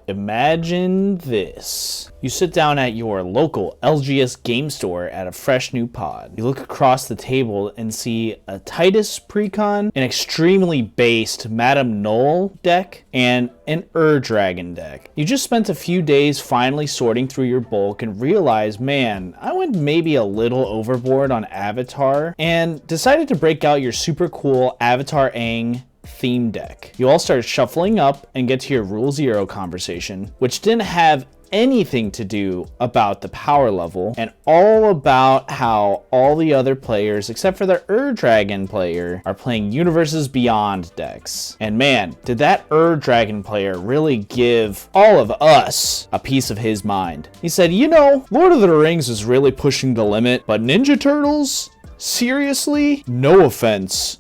Imagine this. You sit down at your local LGS game store at a fresh new pod. You look across the table and see a Titus Precon, an extremely based Madame Null deck, and an Dragon deck. You just spent a few days finally sorting through your bulk and realized, man, I went maybe a little overboard on Avatar and decided to break out your super cool Avatar Aang theme deck. You all start shuffling up and get to your Rule Zero conversation, which didn't have anything to do about the power level and all about how all the other players except for the Dragon player are playing Universes Beyond decks. And man, did that Dragon player really give all of us a piece of his mind. He said, you know, Lord of the Rings is really pushing the limit, but Ninja Turtles? Seriously? No offense,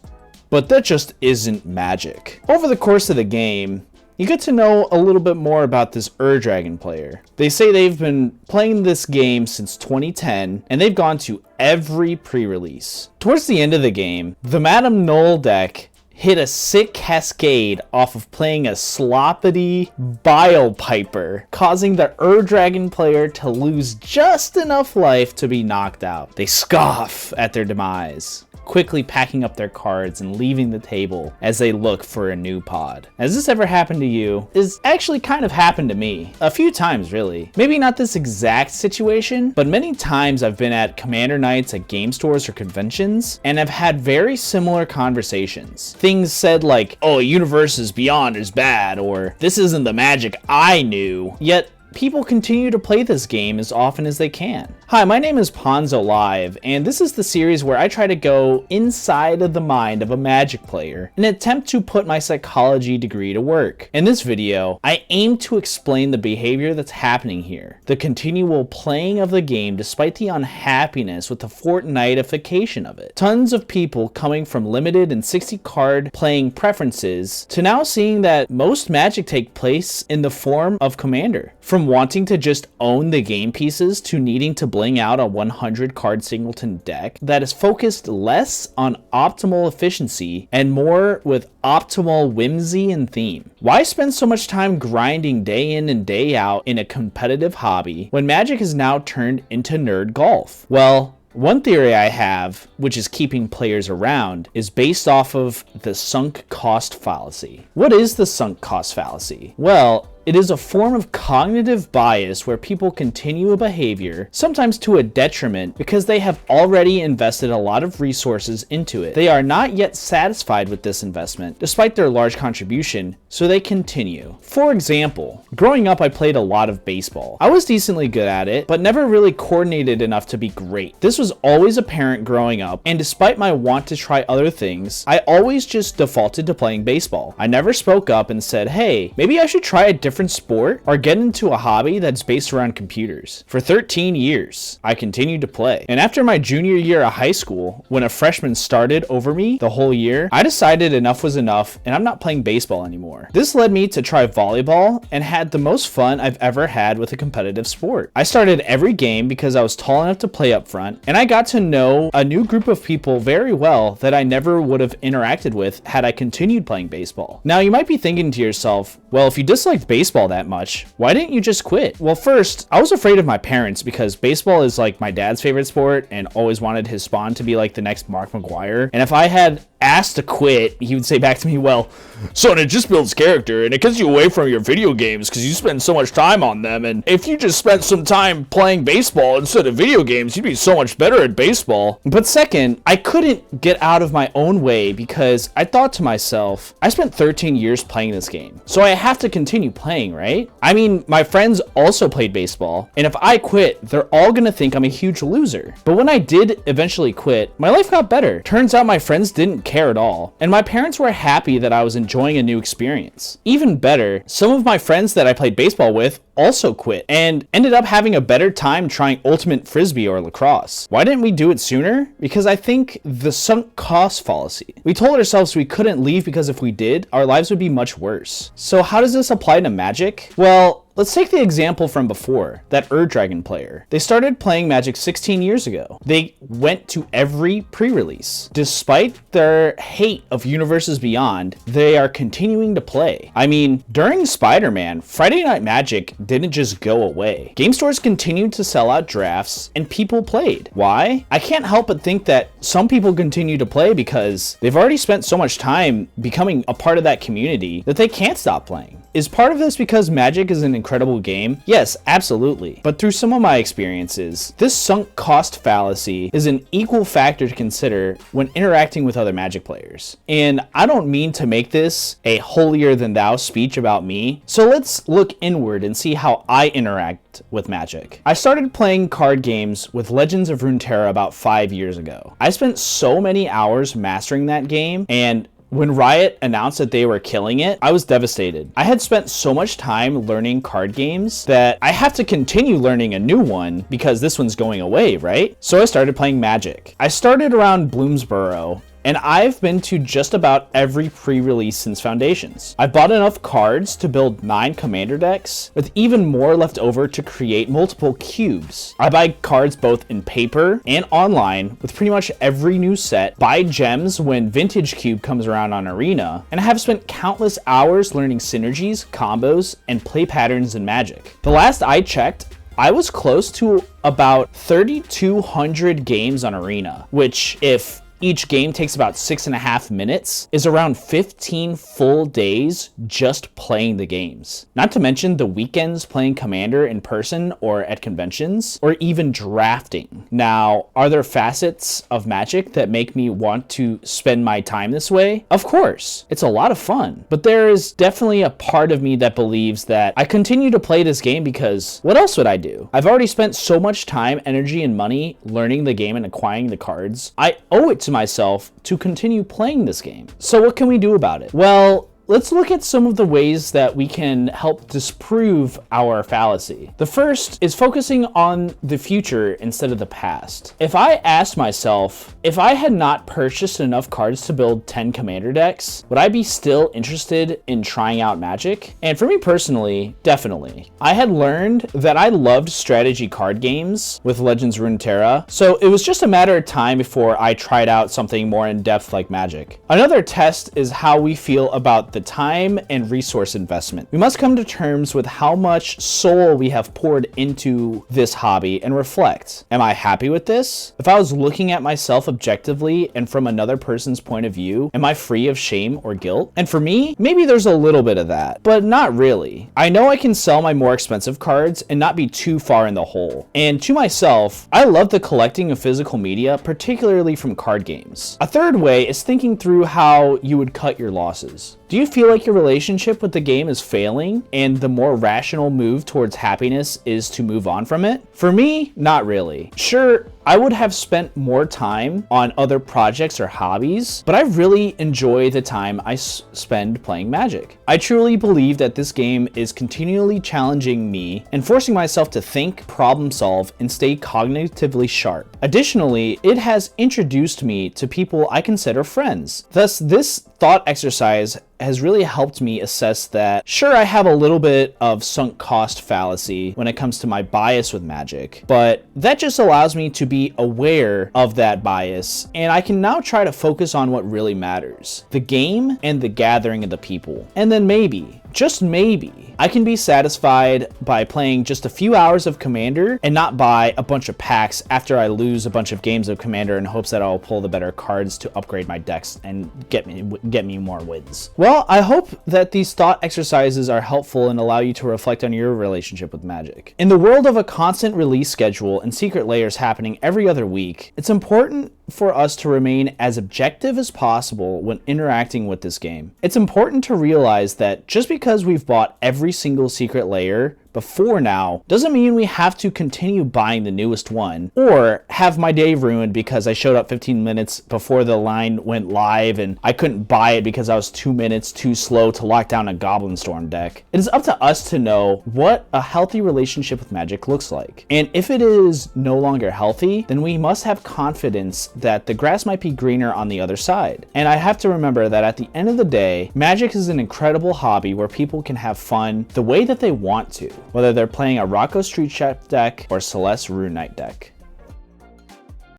but that just isn't Magic. Over the course of the game, you get to know a little bit more about this Dragon player. They say they've been playing this game since 2010, and they've gone to every pre-release. Towards the end of the game, the Madame Null deck hit a sick cascade off of playing a sloppity Biopiper, causing the Dragon player to lose just enough life to be knocked out. They scoff at their demise, quickly packing up their cards and leaving the table as they look for a new pod. Has this ever happened to you? It's actually kind of happened to me. A few times, really. Maybe not this exact situation, but many times I've been at Commander nights at game stores or conventions, and I've had very similar conversations. Things said like, oh, Universes Beyond is bad, or this isn't the Magic I knew, yet people continue to play this game as often as they can. Hi, my name is Ponzo Live, and this is the series where I try to go inside of the mind of a Magic player in an attempt to put my psychology degree to work. In this video, I aim to explain the behavior that's happening here, the continual playing of the game despite the unhappiness with the Fortnite-ification of it. Tons of people coming from limited and 60 card playing preferences to now seeing that most Magic take place in the form of Commander. From wanting to just own the game pieces to needing to bling out a 100 card singleton deck that is focused less on optimal efficiency and more with optimal whimsy and theme. Why spend so much time grinding day in and day out in a competitive hobby when Magic is now turned into nerd golf? Well, one theory I have, which is keeping players around, is based off of the sunk cost fallacy. What is the sunk cost fallacy? Well, it is a form of cognitive bias where people continue a behavior, sometimes to a detriment, because they have already invested a lot of resources into it. They are not yet satisfied with this investment, despite their large contribution, so they continue. For example, growing up I played a lot of baseball. I was decently good at it, but never really coordinated enough to be great. This was always apparent growing up, and despite my want to try other things, I always just defaulted to playing baseball. I never spoke up and said, hey, maybe I should try a different sport or get into a hobby that's based around computers. For 13 years, I continued to play. And after my junior year of high school, when a freshman started over me the whole year, I decided enough was enough and I'm not playing baseball anymore. This led me to try volleyball and had the most fun I've ever had with a competitive sport. I started every game because I was tall enough to play up front, and I got to know a new group of people very well that I never would have interacted with had I continued playing baseball. Now you might be thinking to yourself, well, if you disliked baseball that much, why didn't you just quit? Well, first, I was afraid of my parents because baseball is like my dad's favorite sport and always wanted his spawn to be like the next Mark McGuire. And if I had asked to quit, he would say back to me, well, son, it just builds character and it gets you away from your video games because you spend so much time on them. And if you just spent some time playing baseball instead of video games, you'd be so much better at baseball. But second, I couldn't get out of my own way because I thought to myself, I spent 13 years playing this game, so I have to continue playing, right? I mean, my friends also played baseball, and if I quit, they're all gonna think I'm a huge loser. But when I did eventually quit, my life got better. Turns out my friends didn't care at all, and my parents were happy that I was enjoying a new experience. Even better, some of my friends that I played baseball with also quit and ended up having a better time trying ultimate frisbee or lacrosse. Why didn't we do it sooner? Because I think the sunk cost fallacy. We told ourselves we couldn't leave because if we did, our lives would be much worse. So how does this apply to Magic? Well, Let's take the example from before, that Dragon player. They started playing Magic 16 years ago. They went to every pre-release. Despite their hate of Universes Beyond, they are continuing to play. I mean, during Spider-Man, Friday Night Magic didn't just go away. Game stores continued to sell out drafts and people played. Why? I can't help but think that some people continue to play because they've already spent so much time becoming a part of that community that they can't stop playing. Is part of this because Magic is an incredible game? Yes, absolutely. But through some of my experiences, this sunk cost fallacy is an equal factor to consider when interacting with other Magic players. And I don't mean to make this a holier than thou speech about me, so let's look inward and see how I interact with Magic. I started playing card games with Legends of Runeterra about 5 years ago. I spent so many hours mastering that game, and when Riot announced that they were killing it, I was devastated. I had spent so much time learning card games that I have to continue learning a new one because this one's going away, right? So I started playing Magic. I started around Bloomsboro, and I've been to just about every pre-release since Foundations. I bought enough cards to build 9 commander decks, with even more left over to create multiple cubes. I buy cards both in paper and online with pretty much every new set, buy gems when Vintage Cube comes around on Arena, and I have spent countless hours learning synergies, combos, and play patterns in Magic. The last I checked, I was close to about 3,200 games on Arena, which, if each game takes about 6.5 minutes, is around 15 full days just playing the games. Not to mention the weekends playing Commander in person or at conventions, or even drafting. Now, are there facets of Magic that make me want to spend my time this way? Of course, it's a lot of fun, but there is definitely a part of me that believes that I continue to play this game because what else would I do? I've already spent so much time, energy, and money learning the game and acquiring the cards. I owe it to myself to continue playing this game. So what can we do about it? Well, let's look at some of the ways that we can help disprove our fallacy. The first is focusing on the future instead of the past. If I asked myself, if I had not purchased enough cards to build 10 commander decks, would I be still interested in trying out Magic? And for me personally, definitely. I had learned that I loved strategy card games with Legends Runeterra, so it was just a matter of time before I tried out something more in depth like Magic. Another test is how we feel about the time and resource investment. We must come to terms with how much soul we have poured into this hobby and reflect. Am I happy with this? If I was looking at myself objectively and from another person's point of view, am I free of shame or guilt? And for me, maybe there's a little bit of that, but not really. I know I can sell my more expensive cards and not be too far in the hole. And to myself, I love the collecting of physical media, particularly from card games. A third way is thinking through how you would cut your losses. Do you feel like your relationship with the game is failing and the more rational move towards happiness is to move on from it? For me, not really. Sure, I would have spent more time on other projects or hobbies, but I really enjoy the time I spend playing Magic. I truly believe that this game is continually challenging me and forcing myself to think, problem solve, and stay cognitively sharp. Additionally, it has introduced me to people I consider friends. Thus, this thought exercise has really helped me assess that, sure, I have a little bit of sunk cost fallacy when it comes to my bias with Magic, but that just allows me to be aware of that bias, and I can now try to focus on what really matters, the game and the gathering of the people. And then maybe, just maybe, I can be satisfied by playing just a few hours of Commander and not buy a bunch of packs after I lose a bunch of games of Commander in hopes that I'll pull the better cards to upgrade my decks and get me more wins. Well, I hope that these thought exercises are helpful and allow you to reflect on your relationship with Magic. In the world of a constant release schedule and secret layers happening every other week, it's important for us to remain as objective as possible when interacting with this game. It's important to realize that just because we've bought every single secret layer before now doesn't mean we have to continue buying the newest one or have my day ruined because I showed up 15 minutes before the line went live and I couldn't buy it because I was 2 minutes too slow to lock down a Goblin Storm deck. It is up to us to know what a healthy relationship with Magic looks like. And if it is no longer healthy, then we must have confidence that the grass might be greener on the other side. And I have to remember that at the end of the day, Magic is an incredible hobby where people can have fun the way that they want to. whether they're playing a Rocco Street Chef deck or Celeste Rune Knight deck.